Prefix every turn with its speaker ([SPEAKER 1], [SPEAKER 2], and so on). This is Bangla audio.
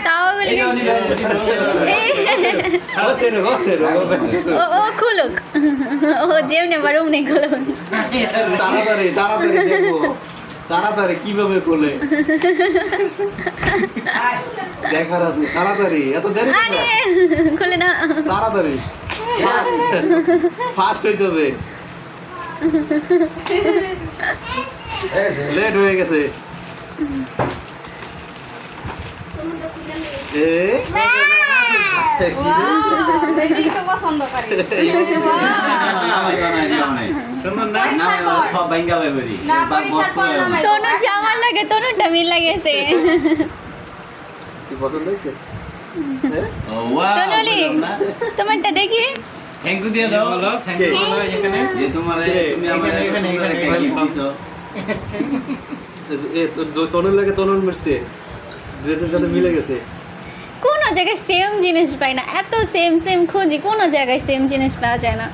[SPEAKER 1] তাও ও খুলুক ও যেমনি বারুম নেই খুলুক
[SPEAKER 2] তাড়াতাড়ি তাড়াতাড়ি দেখো তাড়াতাড়ি কিভাবে খোলে দেখার আছে তাড়াতাড়ি এত দেরি
[SPEAKER 1] আরে খুলে না
[SPEAKER 2] তাড়াতাড়ি ফাস্ট হইতে হবে লেট হয়ে গেছে
[SPEAKER 1] তনু জামার লাগে তনুটা মিল লাগেছে
[SPEAKER 2] পছন্দ হয়েছে
[SPEAKER 1] তনুলি তোমারটা দেখি
[SPEAKER 3] থ্যাংক ইউ দিয়ে দাও
[SPEAKER 4] থ্যাংক ইউ বলো এখানে
[SPEAKER 3] যে তোমার তুমি আমার
[SPEAKER 4] এখানে
[SPEAKER 3] গিফট দিছো
[SPEAKER 2] তনুর লাগে তনুর মিশছে ড্রেসের সাথে মিলে গেছে
[SPEAKER 1] কোনো জায়গায় সেম জিনিস পাই না এত সেম সেম খুঁজি কোনো জায়গায় সেম জিনিস পাওয়া যায় না